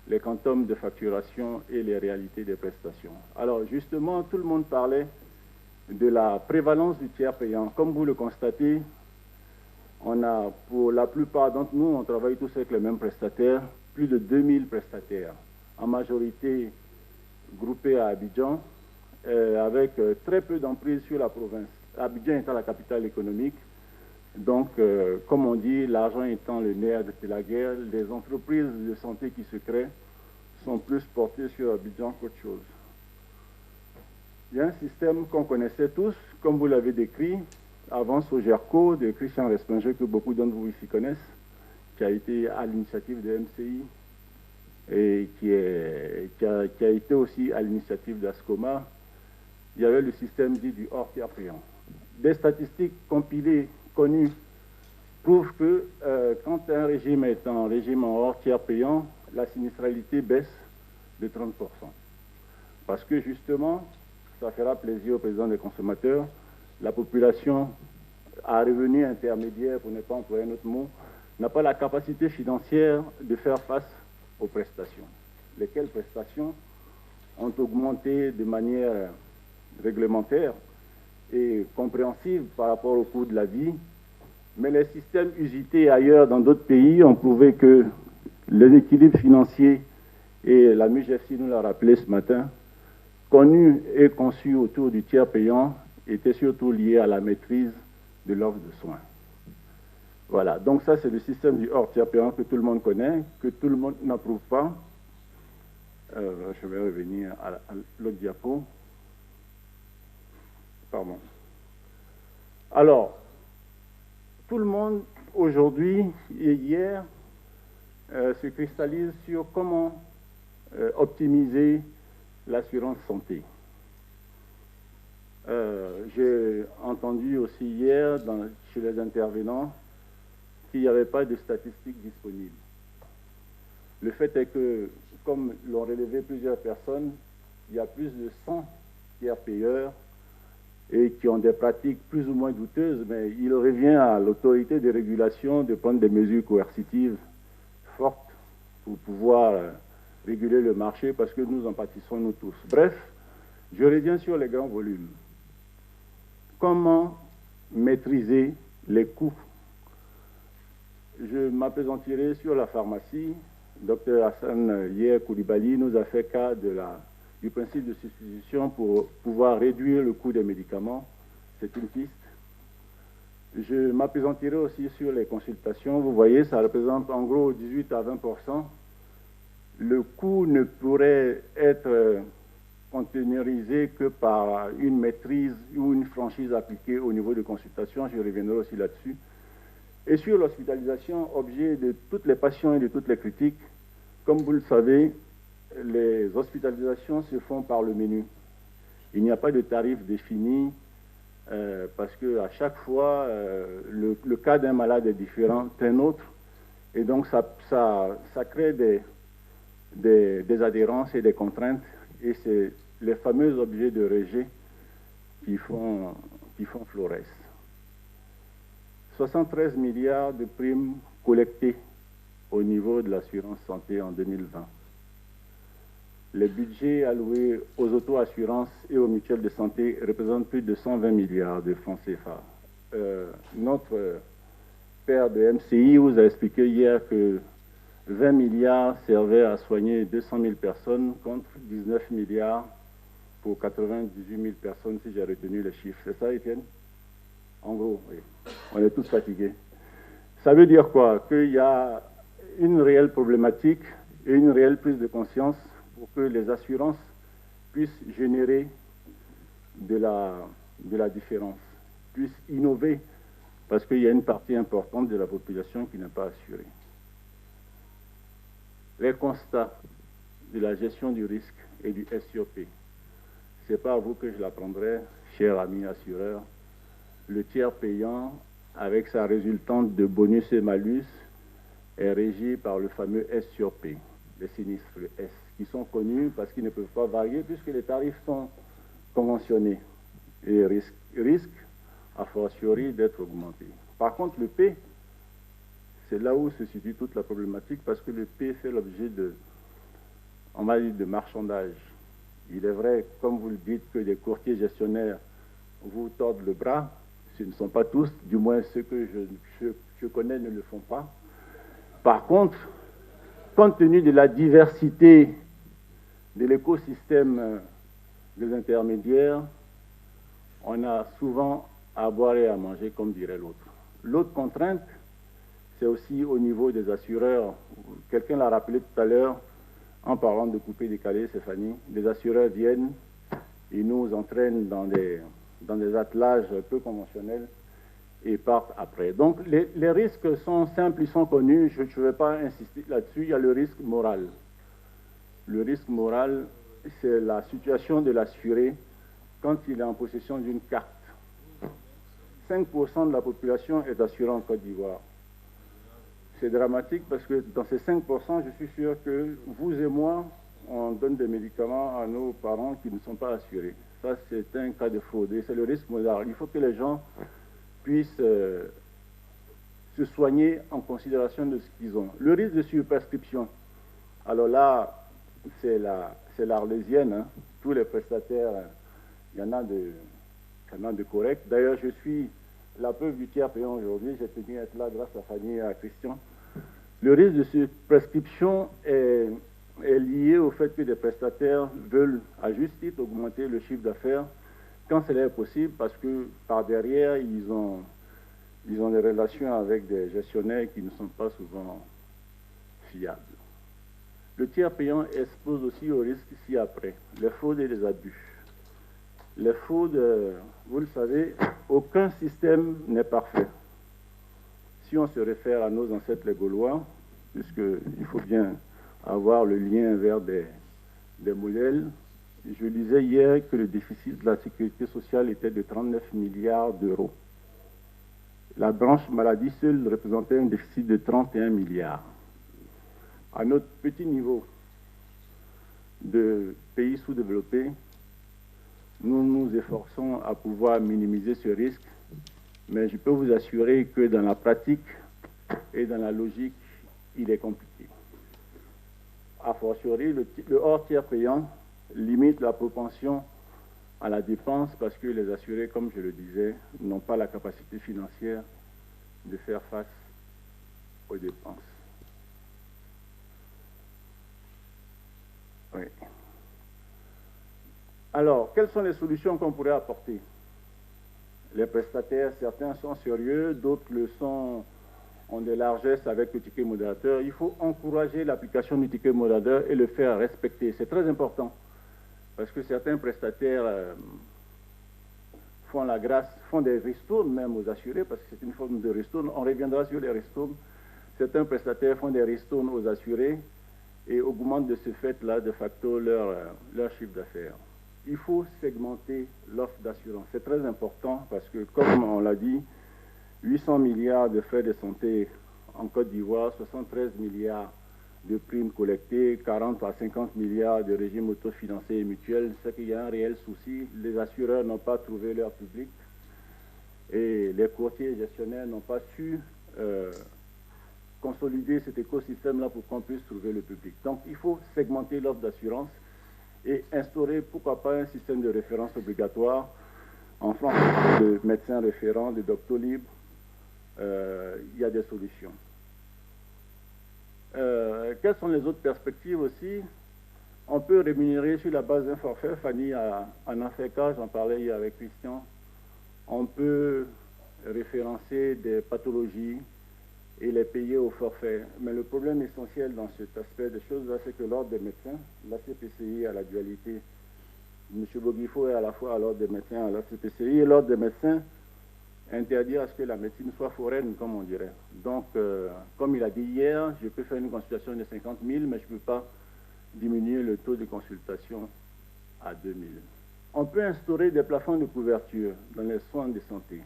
les quantums de facturation et les réalités des prestations. Alors justement, tout le monde parlait de la prévalence du tiers payant. Comme vous le constatez, on a, pour la plupart d'entre nous, on travaille tous avec les mêmes prestataires, plus de 2000 prestataires, en majorité groupés à Abidjan, avec très peu d'emprise sur la province. Abidjan étant la capitale économique, donc, comme on dit, l'argent étant le nerf de la guerre, les entreprises de santé qui se créent sont plus portées sur Abidjan qu'autre chose. Il y a un système qu'on connaissait tous, comme vous l'avez décrit, avant Sogerco, de Christian Respinger, que beaucoup d'entre vous ici connaissent, qui a été à l'initiative de MCI et qui a été aussi à l'initiative d'Ascoma. Il y avait le système dit du hors tiers payant. Des statistiques compilées, connues, prouvent que quand un régime est en régime en hors tiers payant, la sinistralité baisse de 30%. Parce que justement, ça fera plaisir au président des consommateurs, la population à revenu intermédiaire, pour ne pas employer un autre mot, n'a pas la capacité financière de faire face aux prestations. Lesquelles prestations ont augmenté de manière réglementaire et compréhensive par rapport au coût de la vie, mais les systèmes usités ailleurs dans d'autres pays ont prouvé que les équilibres financiers, et la MUGFC nous l'a rappelé ce matin, connus et conçus autour du tiers payant, étaient surtout liés à la maîtrise de l'offre de soins. Voilà, donc ça c'est le système du hors tiers payant que tout le monde connaît, que tout le monde n'approuve pas. Je vais revenir à l'autre diapo. Pardon. Alors, tout le monde aujourd'hui et hier se cristallise sur comment optimiser l'assurance santé. J'ai entendu aussi hier chez les intervenants qu'il n'y avait pas de statistiques disponibles. Le fait est que, comme l'ont relevé plusieurs personnes, il y a plus de 100 tiers payeurs et qui ont des pratiques plus ou moins douteuses, mais il revient à l'autorité de régulation de prendre des mesures coercitives fortes pour pouvoir réguler le marché, parce que nous en pâtissons nous tous. Bref, je reviens sur les grands volumes. Comment maîtriser les coûts? Je m'appesantirai sur la pharmacie. Dr Hassan hier Koulibaly nous a fait cas du principe de substitution pour pouvoir réduire le coût des médicaments. C'est une piste. Je m'appesantirai aussi sur les consultations. Vous voyez, ça représente en gros 18 à 20% le coût ne pourrait être containerisé que par une maîtrise ou une franchise appliquée au niveau de consultation. Je reviendrai aussi là-dessus. Et sur l'hospitalisation, objet de toutes les passions et de toutes les critiques, comme vous le savez, les hospitalisations se font par le menu. Il n'y a pas de tarif défini parce qu'à chaque fois, le cas d'un malade est différent d'un autre. Et donc, ça crée des adhérences et des contraintes. Et c'est les fameux objets de rejet qui font florès. 73 milliards de primes collectées au niveau de l'assurance santé en 2020. Les budgets alloués aux auto-assurances et aux mutuelles de santé représentent plus de 120 milliards de francs CFA. Notre père de MCI vous a expliqué hier que 20 milliards servaient à soigner 200 000 personnes contre 19 milliards pour 98 000 personnes, si j'ai retenu les chiffres. C'est ça, Étienne? En gros, oui. On est tous fatigués. Ça veut dire quoi? Qu'il y a une réelle problématique et une réelle prise de conscience pour que les assurances puissent générer de la différence, puissent innover, parce qu'il y a une partie importante de la population qui n'est pas assurée. Les constats de la gestion du risque et du SIOP, ce n'est pas à vous que je l'apprendrai, chers amis assureurs. Le tiers payant, avec sa résultante de bonus et malus, est régi par le fameux SIOP, les sinistres, le S, qui sont connus parce qu'ils ne peuvent pas varier puisque les tarifs sont conventionnés et risquent a fortiori d'être augmentés. Par contre, le P, c'est là où se situe toute la problématique parce que le P fait l'objet on va dire, de marchandage. Il est vrai, comme vous le dites, que des courtiers gestionnaires vous tordent le bras. Ce ne sont pas tous, du moins ceux que je connais ne le font pas. Par contre, compte tenu de la diversité de l'écosystème des intermédiaires, on a souvent à boire et à manger, comme dirait l'autre. L'autre contrainte, c'est aussi au niveau des assureurs. Quelqu'un l'a rappelé tout à l'heure, en parlant de couper-décaler, Stéphanie. Les assureurs viennent, ils nous entraînent dans des attelages peu conventionnels et partent après. Donc, les risques sont simples, ils sont connus, je ne vais pas insister là-dessus. Il y a le risque moral. Le risque moral, c'est la situation de l'assuré quand il est en possession d'une carte. 5% de la population est assurée en Côte d'Ivoire. C'est dramatique parce que dans ces 5%, je suis sûr que vous et moi, on donne des médicaments à nos parents qui ne sont pas assurés. Ça, c'est un cas de fraude et c'est le risque moral. Il faut que les gens puissent se soigner en considération de ce qu'ils ont. Le risque de surprescription, alors là, c'est l'arlésienne. Hein. Tous les prestataires, il y en a de corrects. D'ailleurs, je suis la preuve du tiers payant aujourd'hui. J'ai tenu à être là grâce à Fanny et à Christian. Le risque de surprescription est lié au fait que des prestataires veulent, à juste titre, augmenter le chiffre d'affaires quand cela est possible, parce que par derrière, ils ont des relations avec des gestionnaires qui ne sont pas souvent fiables. Le tiers payant expose aussi au risque ci-après, les fraudes et les abus. Les fraudes, vous le savez, aucun système n'est parfait. Si on se réfère à nos ancêtres les Gaulois, puisqu'il faut bien avoir le lien vers des modèles, je lisais hier que le déficit de la sécurité sociale était de 39 milliards d'euros. La branche maladie seule représentait un déficit de 31 milliards. À notre petit niveau de pays sous-développés, nous nous efforçons à pouvoir minimiser ce risque, mais je peux vous assurer que dans la pratique et dans la logique, il est compliqué. A fortiori, le hors tiers payant limite la propension à la dépense parce que les assurés, comme je le disais, n'ont pas la capacité financière de faire face aux dépenses. Oui. Alors, quelles sont les solutions qu'on pourrait apporter? Les prestataires, certains sont sérieux, d'autres le sont ont des largesses avec le ticket modérateur. Il faut encourager l'application du ticket modérateur et le faire respecter. C'est très important parce que certains prestataires font la grâce, font des ristournes même aux assurés, parce que c'est une forme de ristourne. On reviendra sur les ristournes. Certains prestataires font des ristournes aux assurés et augmentent de ce fait-là, de facto, leur chiffre d'affaires. Il faut segmenter l'offre d'assurance. C'est très important parce que, comme on l'a dit, 800 milliards de frais de santé en Côte d'Ivoire, 73 milliards de primes collectées, 40 à 50 milliards de régimes autofinancés et mutuels, c'est qu'il y a un réel souci. Les assureurs n'ont pas trouvé leur public et les courtiers et gestionnaires n'ont pas su consolider cet écosystème-là pour qu'on puisse trouver le public. Donc, il faut segmenter l'offre d'assurance et instaurer, pourquoi pas, un système de référence obligatoire. En France, de médecins référents, de Doctolib, il y a des solutions. Quelles sont les autres perspectives aussi? On peut rémunérer sur la base d'un forfait. Fanny en a fait cas, j'en parlais hier avec Christian. On peut référencer des pathologies et les payer au forfait. Mais le problème essentiel dans cet aspect des choses-là, c'est que l'ordre des médecins, la CPCI a la dualité. M. Boguifo est à la fois à l'ordre des médecins, à la CPCI, et l'ordre des médecins interdit à ce que la médecine soit foraine, comme on dirait. Donc, comme il a dit hier, je peux faire une consultation de 50 000, mais je ne peux pas diminuer le taux de consultation à 2 000. On peut instaurer des plafonds de couverture dans les soins de santé.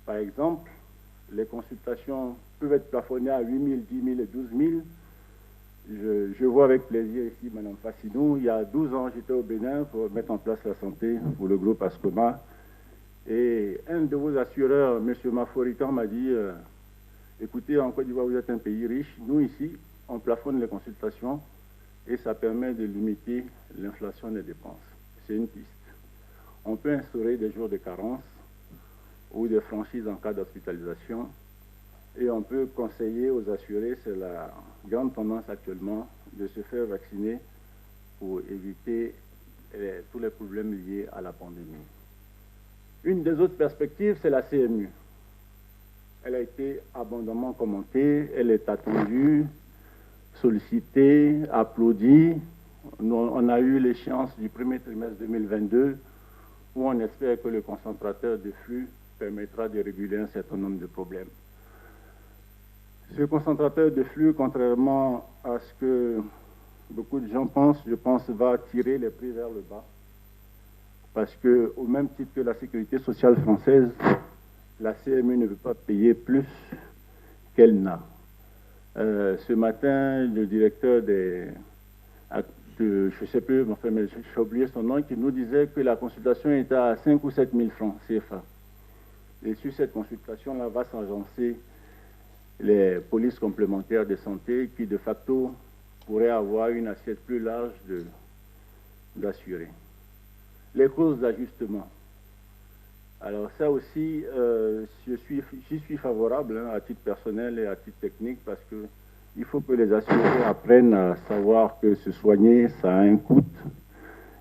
Par exemple, les consultations peuvent être plafonnées à 8 000, 10 000 et 12 000. Je vois avec plaisir ici Mme Fassinou. Il y a 12 ans, j'étais au Bénin pour mettre en place la santé pour le groupe Ascoma. Et un de vos assureurs, M. Maforican, m'a dit écoutez, en Côte d'Ivoire, vous êtes un pays riche. Nous, ici, on plafonne les consultations et ça permet de limiter l'inflation des dépenses. C'est une piste. On peut instaurer des jours de carence ou des franchises en cas d'hospitalisation. Et on peut conseiller aux assurés, c'est la grande tendance actuellement, de se faire vacciner pour éviter tous les problèmes liés à la pandémie. Une des autres perspectives, c'est la CMU. Elle a été abondamment commentée, elle est attendue, sollicitée, applaudie. On a eu l'échéance du premier trimestre 2022 où on espère que le concentrateur de flux permettra de réguler un certain nombre de problèmes. Ce concentrateur de flux, contrairement à ce que beaucoup de gens pensent, je pense, va tirer les prix vers le bas. Parce que, au même titre que la sécurité sociale française, la CMU ne veut pas payer plus qu'elle n'a. Ce matin, le directeur je ne sais plus, enfin, mais j'ai oublié son nom, qui nous disait que la consultation était à 5 ou 7 000 francs CFA. Et sur cette consultation-là, va s'agencer les polices complémentaires de santé qui, de facto, pourraient avoir une assiette plus large d'assurés. Les causes d'ajustement. Alors ça aussi, j'y suis favorable à titre personnel et à titre technique parce qu'il faut que les assurés apprennent à savoir que se soigner, ça a un coût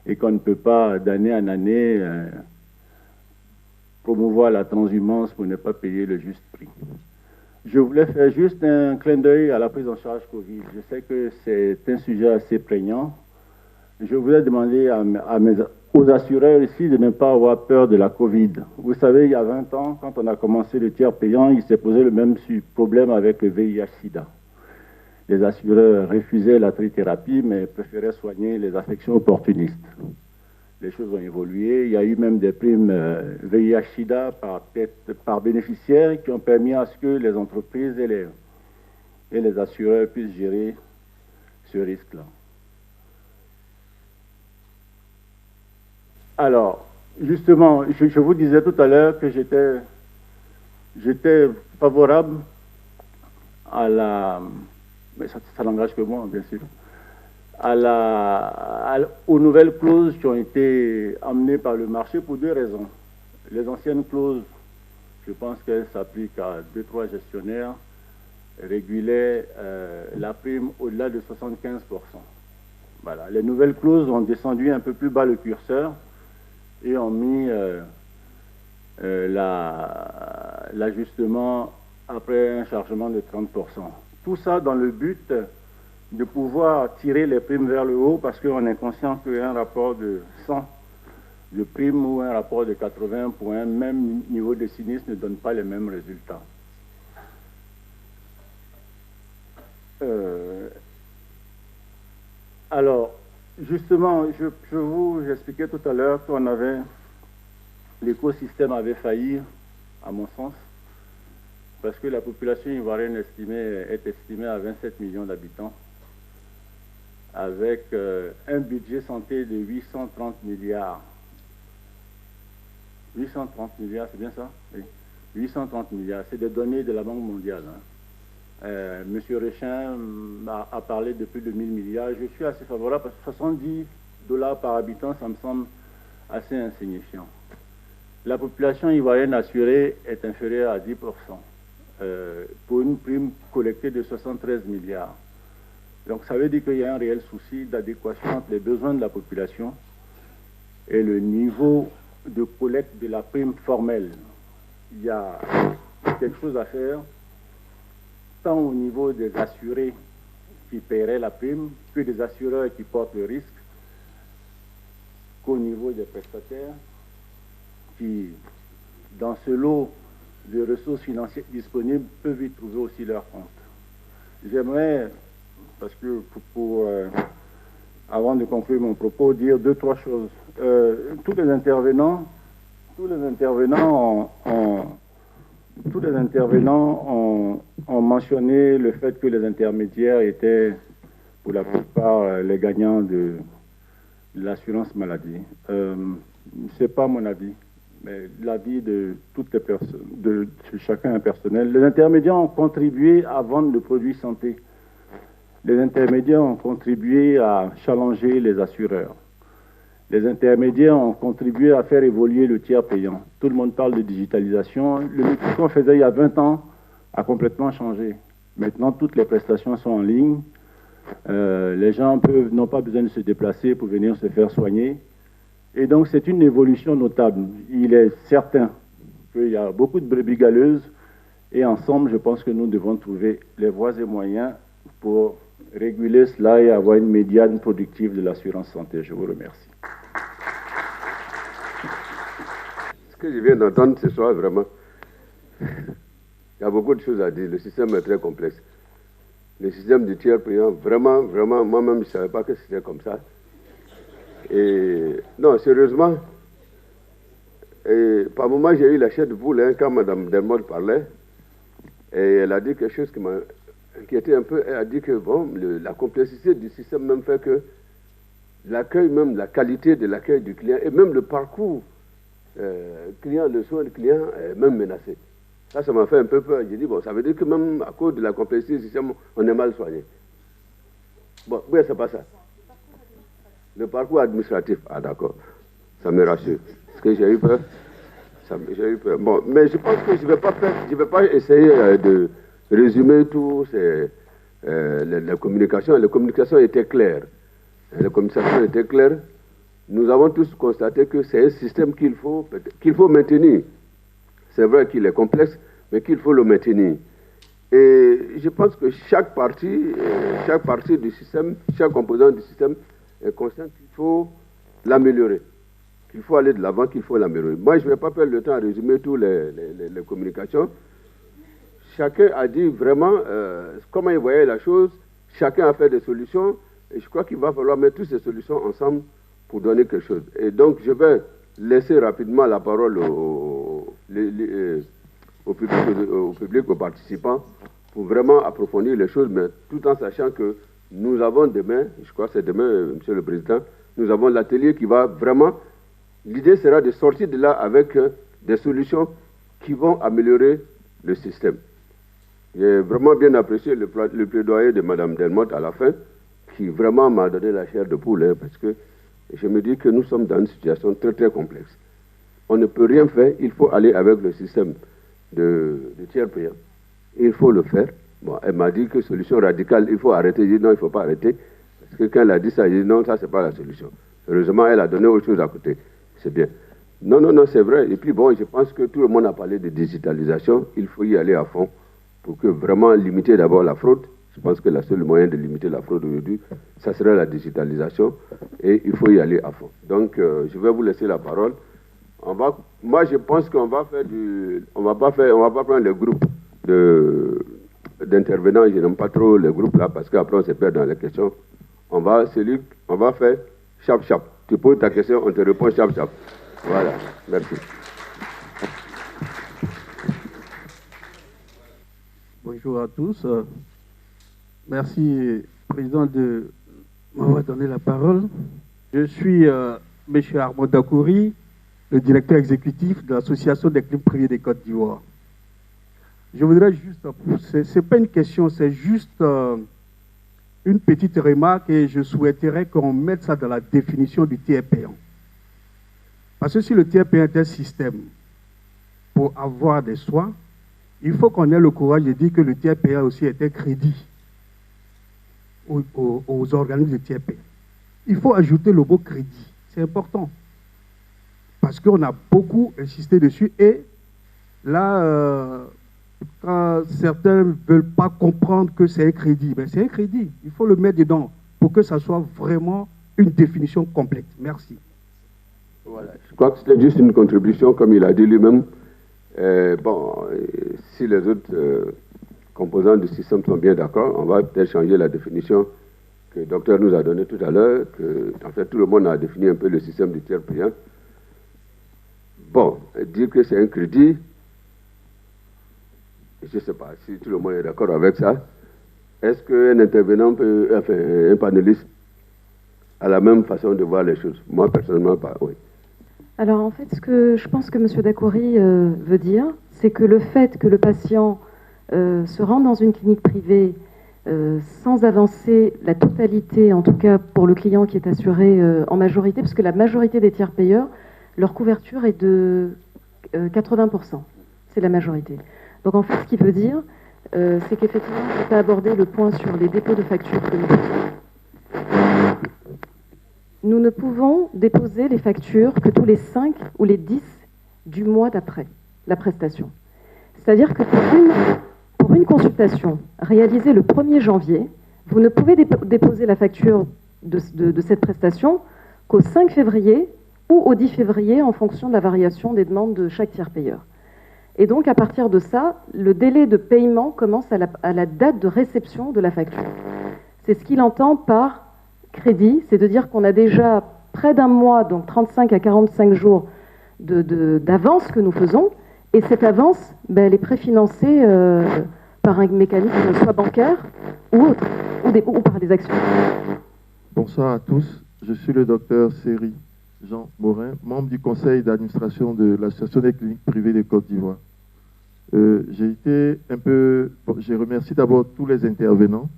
et qu'on ne peut pas d'année en année promouvoir la transhumance pour ne pas payer le juste prix. Je voulais faire juste un clin d'œil à la prise en charge Covid. Je sais que c'est un sujet assez prégnant. Je voulais demander aux assureurs ici de ne pas avoir peur de la Covid. Vous savez, il y a 20 ans, quand on a commencé le tiers payant, il s'est posé le même problème avec le VIH-Sida. Les assureurs refusaient la trithérapie, mais préféraient soigner les affections opportunistes. Les choses ont évolué. Il y a eu même des primes VIH-Sida par bénéficiaires qui ont permis à ce que les entreprises et les assureurs puissent gérer ce risque-là. Alors, justement, je vous disais tout à l'heure que j'étais favorable à la... Mais ça n'engage que moi, bien sûr. Aux nouvelles clauses qui ont été amenées par le marché pour deux raisons. Les anciennes clauses, je pense qu'elles s'appliquent à 2-3 gestionnaires, régulaient la prime au-delà de 75%. Voilà. Les nouvelles clauses ont descendu un peu plus bas le curseur et ont mis l'ajustement après un chargement de 30%. Tout ça dans le but de pouvoir tirer les primes vers le haut parce qu'on est conscient qu'un rapport de 100 de primes ou un rapport de 80 pour un même niveau de sinistre ne donne pas les mêmes résultats. Alors, justement, j'expliquais tout à l'heure qu'on avait, l'écosystème avait failli, à mon sens, parce que la population ivoirienne est estimée à 27 millions d'habitants, avec un budget santé de 830 milliards. 830 milliards, c'est bien ça? Oui. 830 milliards, c'est des données de la Banque mondiale. Hein. Monsieur Rechin a parlé de plus de 1000 milliards. Je suis assez favorable parce que 70 $ par habitant, ça me semble assez insignifiant. La population ivoirienne assurée est inférieure à 10%, pour une prime collectée de 73 milliards. Donc ça veut dire qu'il y a un réel souci d'adéquation entre les besoins de la population et le niveau de collecte de la prime formelle. Il y a quelque chose à faire, tant au niveau des assurés qui paieraient la prime, que des assureurs qui portent le risque, qu'au niveau des prestataires qui, dans ce lot de ressources financières disponibles, peuvent y trouver aussi leur compte. J'aimerais, parce que avant de conclure mon propos, dire 2-3 choses. Tous les intervenants ont mentionné le fait que les intermédiaires étaient, pour la plupart, les gagnants de l'assurance maladie. C'est pas mon avis, mais l'avis de toutes les personnes, de chacun est personnel. Les intermédiaires ont contribué à vendre le produit santé. Les intermédiaires ont contribué à challenger les assureurs. Les intermédiaires ont contribué à faire évoluer le tiers payant. Tout le monde parle de digitalisation. Le métier qu'on faisait il y a 20 ans a complètement changé. Maintenant, toutes les prestations sont en ligne. Les gens n'ont pas besoin de se déplacer pour venir se faire soigner. Et donc, c'est une évolution notable. Il est certain qu'il y a beaucoup de brebis galeuses. Et ensemble, je pense que nous devons trouver les voies et moyens pour réguler cela et avoir une médiane productive de l'assurance santé. Je vous remercie. Ce que je viens d'entendre ce soir, vraiment, il y a beaucoup de choses à dire. Le système est très complexe. Le système du tiers payant, vraiment, moi-même, je ne savais pas que c'était comme ça. Et non, sérieusement, par moment, j'ai eu la chair de poule hein, quand Mme Delmotte parlait. Et elle a dit quelque chose qui m'a inquiété un peu. Elle a dit que bon, la complexité du système même fait que l'accueil, même la qualité de l'accueil du client et même le parcours client, le soin du client est même menacé. Ça m'a fait un peu peur. J'ai dit, bon, ça veut dire que même à cause de la complexité du système, on est mal soigné. Bon, oui, c'est pas ça. Le parcours administratif, ah d'accord, ça me rassure. Parce que j'ai eu peur. J'ai eu peur. Bon, mais je pense que je ne vais pas essayer de résumer tout la communication. La communication était claire. La communication était claire. Nous avons tous constaté que c'est un système qu'il faut maintenir. C'est vrai qu'il est complexe, mais qu'il faut le maintenir. Et je pense que chaque partie du système, chaque composant du système est conscient qu'il faut l'améliorer, qu'il faut aller de l'avant, qu'il faut l'améliorer. Moi, je ne vais pas perdre le temps à résumer toutes les communications. Chacun a dit vraiment comment il voyait la chose, chacun a fait des solutions, et je crois qu'il va falloir mettre toutes ces solutions ensemble pour donner quelque chose. Et donc, je vais laisser rapidement la parole au public, aux participants, pour vraiment approfondir les choses, mais tout en sachant que nous avons demain, je crois que c'est demain, Monsieur le Président, nous avons l'atelier qui va vraiment... L'idée sera de sortir de là avec des solutions qui vont améliorer le système. J'ai vraiment bien apprécié le plaidoyer de Mme Delmotte à la fin, qui vraiment m'a donné la chair de poule, hein, parce que je me dis que nous sommes dans une situation très très complexe. On ne peut rien faire, il faut aller avec le système de tiers payant. Il faut le faire. Bon, elle m'a dit que solution radicale, il faut arrêter. J'ai dit non, il ne faut pas arrêter. Parce que quand elle a dit ça, j'ai dit non, ça c'est pas la solution. Heureusement, elle a donné autre chose à côté. C'est bien. Non, c'est vrai. Et puis bon, je pense que tout le monde a parlé de digitalisation. Il faut y aller à fond pour que vraiment limiter d'abord la fraude. Je pense que le seul moyen de limiter la fraude aujourd'hui, ça serait la digitalisation et il faut y aller à fond. Donc, je vais vous laisser la parole. Moi, je pense qu'on va faire on va pas prendre les groupes d'intervenants. Je n'aime pas trop les groupes là parce qu'après on se perd dans les questions. On va faire chap. Tu poses ta question, on te répond chap. Voilà. Merci. Bonjour à tous. Merci, Président, de m'avoir donné la parole. Je suis M. Armand Dakouri, le directeur exécutif de l'Association des cliniques privées de Côte d'Ivoire. Je voudrais juste, c'est pas une question, c'est juste une petite remarque et je souhaiterais qu'on mette ça dans la définition du tiers payant. Parce que si le tiers payant est un système pour avoir des soins, il faut qu'on ait le courage de dire que le tiers payant aussi est un crédit aux organismes de tiers payant. Il faut ajouter le mot crédit, c'est important. Parce qu'on a beaucoup insisté dessus et là, quand certains ne veulent pas comprendre que c'est un crédit, ben c'est un crédit, il faut le mettre dedans pour que ça soit vraiment une définition complète. Merci. Voilà, je crois que c'était juste une contribution, comme il a dit lui-même. Si les autres composants du système sont bien d'accord, on va peut-être changer la définition que le docteur nous a donnée tout à l'heure, que en fait tout le monde a défini un peu le système du tiers payant. Bon, dire que c'est un crédit, je ne sais pas si tout le monde est d'accord avec ça. Est-ce qu'un intervenant peut, un panéliste, a la même façon de voir les choses? Moi, personnellement, pas, oui. Alors en fait, ce que je pense que M. Dakouri veut dire, c'est que le fait que le patient se rende dans une clinique privée sans avancer la totalité, en tout cas pour le client qui est assuré en majorité, parce que la majorité des tiers payeurs, leur couverture est de 80%. C'est la majorité. Donc en fait, ce qu'il veut dire, c'est qu'effectivement, je n'ai pas abordé le point sur les dépôts de factures que nous faisons. Nous ne pouvons déposer les factures que tous les 5 ou les 10 du mois d'après la prestation. C'est-à-dire que pour une consultation réalisée le 1er janvier, vous ne pouvez déposer la facture de cette prestation qu'au 5 février ou au 10 février en fonction de la variation des demandes de chaque tiers payeur. Et donc, à partir de ça, le délai de paiement commence à la date de réception de la facture. C'est ce qu'il entend par crédit, c'est de dire qu'on a déjà près d'un mois, donc 35 à 45 jours d'avance que nous faisons, et cette avance, elle est préfinancée par un mécanisme soit bancaire ou autre, ou par des actions. Bonsoir à tous, je suis le docteur Séry Jean Morin, membre du conseil d'administration de l'Association des cliniques privées de Côte d'Ivoire. Je remercie d'abord tous les intervenants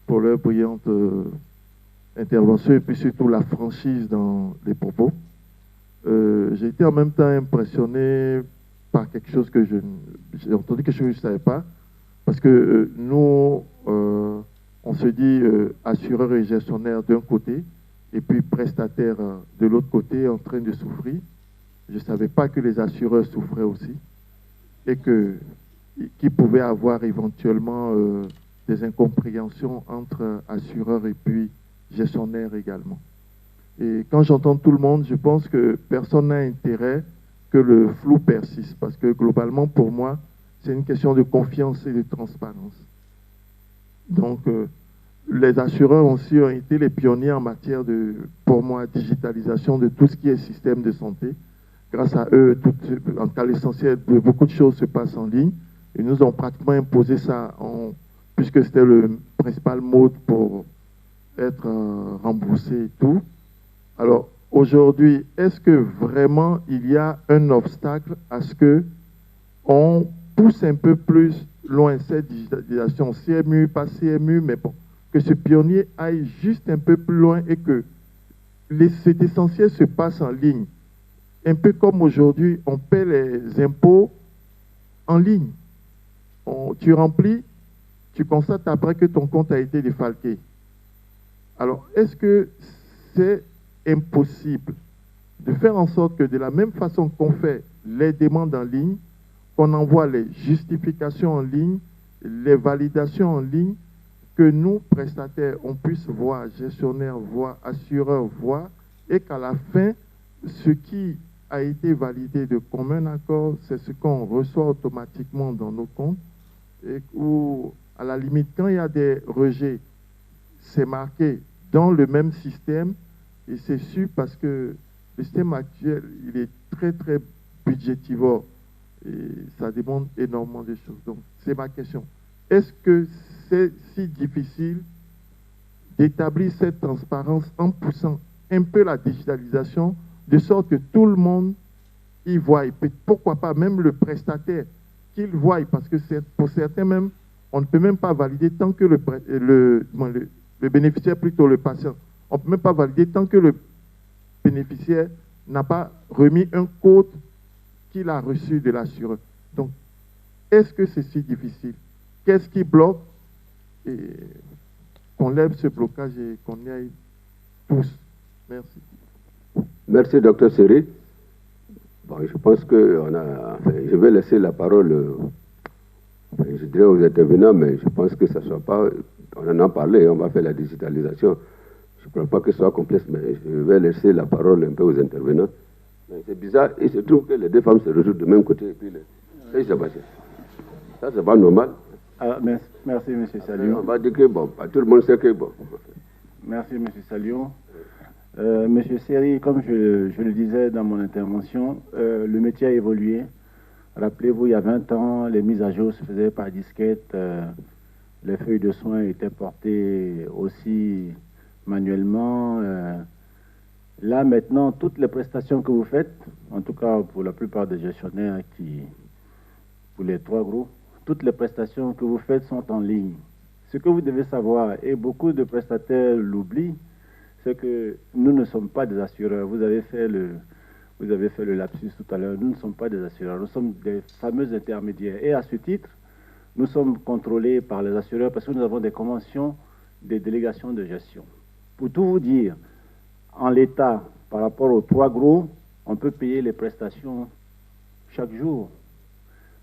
pour leur brillante intervention et puis surtout la franchise dans les propos. J'ai été en même temps impressionné par quelque chose que j'ai entendu quelque chose que je ne savais pas, parce que nous, on se dit assureur et gestionnaire d'un côté, et puis prestataire de l'autre côté en train de souffrir. Je ne savais pas que les assureurs souffraient aussi, et qu'ils pouvaient avoir éventuellement des incompréhensions entre assureurs et puis gestionnaires également. Et quand j'entends tout le monde, je pense que personne n'a intérêt que le flou persiste, parce que globalement, pour moi, c'est une question de confiance et de transparence. Donc, les assureurs aussi ont été les pionniers en matière de, pour moi, digitalisation de tout ce qui est système de santé. Grâce à eux, en cas l'essentiel, beaucoup de choses se passent en ligne. Ils nous ont pratiquement imposé ça, puisque c'était le principal mode pour être remboursé et tout. Alors, aujourd'hui, est-ce que vraiment il y a un obstacle à ce qu'on pousse un peu plus loin cette digitalisation, CMU, pas CMU, mais bon, que ce pionnier aille juste un peu plus loin et que cet essentiel se passe en ligne. Un peu comme aujourd'hui, on paie les impôts en ligne. Tu remplis, tu constates après que ton compte a été défalqué. Alors, est-ce que c'est impossible de faire en sorte que de la même façon qu'on fait les demandes en ligne, qu'on envoie les justifications en ligne les validations en ligne, que nous, prestataires, on puisse voir, gestionnaires, voir, assureurs, voir, et qu'à la fin, ce qui a été validé de commun accord, c'est ce qu'on reçoit automatiquement dans nos comptes, et où, à la limite, quand il y a des rejets, c'est marqué dans le même système, et c'est sûr parce que le système actuel, il est très, très budgétivore, et ça demande énormément de choses. Donc, c'est ma question. Est-ce que c'est si difficile d'établir cette transparence en poussant un peu la digitalisation, de sorte que tout le monde y voit, et pourquoi pas même le prestataire qu'il voit, parce que pour certains même, on ne peut même pas valider tant que le bénéficiaire, plutôt le patient, on ne peut même pas valider tant que le bénéficiaire n'a pas remis un code qu'il a reçu de l'assureur. Donc, est-ce que c'est si difficile? Qu'est-ce qui bloque? Et qu'on lève ce blocage et qu'on y aille tous. Merci. Merci, Dr Seri. Bon, je pense que je vais laisser la parole, je dirais, aux intervenants, mais je pense que ça ne soit pas... On en a parlé, on va faire la digitalisation. Je ne crois pas que ce soit complexe, mais je vais laisser la parole un peu aux intervenants. C'est bizarre, il se trouve que les deux femmes se rejoignent de même côté, et puis qu'est-ce qui s'est passé? Ça, c'est pas normal. Merci, M. Salion. On va dire que, bon, pas tout le monde sait que, bon. Merci, M. Salion. M. Seri, comme je le disais dans mon intervention, le métier a évolué. Rappelez-vous, il y a 20 ans, les mises à jour se faisaient par disquette. Les feuilles de soins étaient portées aussi manuellement. Là, maintenant, toutes les prestations que vous faites, en tout cas pour la plupart des gestionnaires pour les 3 groupes, toutes les prestations que vous faites sont en ligne. Ce que vous devez savoir, et beaucoup de prestataires l'oublient, c'est que nous ne sommes pas des assureurs. Vous avez fait le lapsus tout à l'heure. Nous ne sommes pas des assureurs. Nous sommes des fameux intermédiaires. Et à ce titre, nous sommes contrôlés par les assureurs parce que nous avons des conventions des délégations de gestion. Pour tout vous dire, en l'état, par rapport aux 3 gros, on peut payer les prestations chaque jour.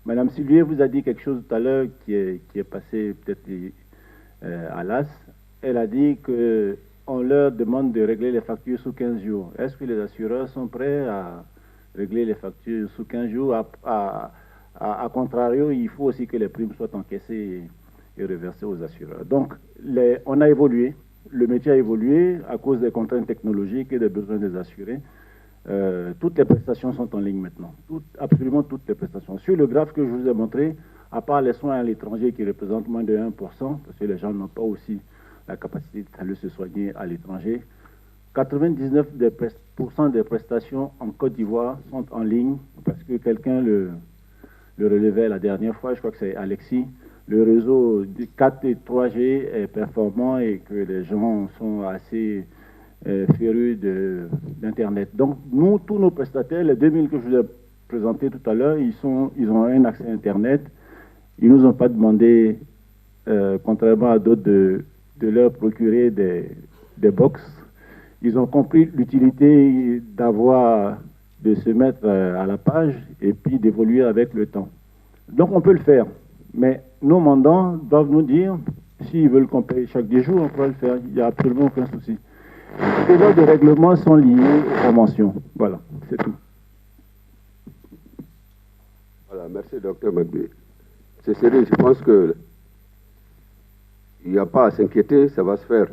Madame Sylvier vous a dit quelque chose tout à l'heure qui est passé peut-être à l'as. Elle a dit qu'on leur demande de régler les factures sous 15 jours. Est-ce que les assureurs sont prêts à régler les factures sous 15 jours? À contrario, il faut aussi que les primes soient encaissées et reversées aux assureurs. Donc, on a évolué. Le métier a évolué à cause des contraintes technologiques et des besoins des assurés. Toutes les prestations sont en ligne maintenant. Absolument toutes les prestations. Sur le graphe que je vous ai montré, à part les soins à l'étranger qui représentent moins de 1%, parce que les gens n'ont pas aussi la capacité d'aller se soigner à l'étranger, 99% des prestations en Côte d'Ivoire sont en ligne, parce que quelqu'un le relevait la dernière fois, je crois que c'est Alexis. Le réseau 4 et 3G est performant et que les gens sont assez férus d'Internet. Donc, nous, tous nos prestataires, les 2000 que je vous ai présentés tout à l'heure, ils ont un accès Internet. Ils ne nous ont pas demandé, contrairement à d'autres, de leur procurer des box. Ils ont compris l'utilité de se mettre à la page et puis d'évoluer avec le temps. Donc, on peut le faire. Mais nos mandants doivent nous dire, s'ils veulent qu'on paye chaque 10 jours, on pourra le faire. Il n'y a absolument aucun souci. Les lois de règlement sont liées aux conventions. Voilà, c'est tout. Voilà, merci, Dr Magbi. C'est sérieux, je pense qu'il n'y a pas à s'inquiéter, ça va se faire.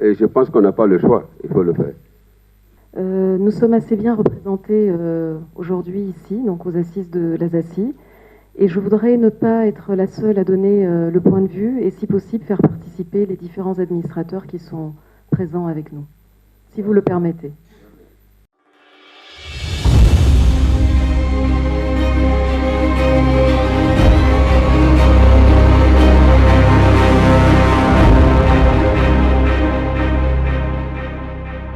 Et je pense qu'on n'a pas le choix, il faut le faire. Nous sommes assez bien représentés aujourd'hui ici, donc aux assises de l'Asacie. Et je voudrais ne pas être la seule à donner le point de vue et, si possible, faire participer les différents administrateurs qui sont présents avec nous, si vous le permettez.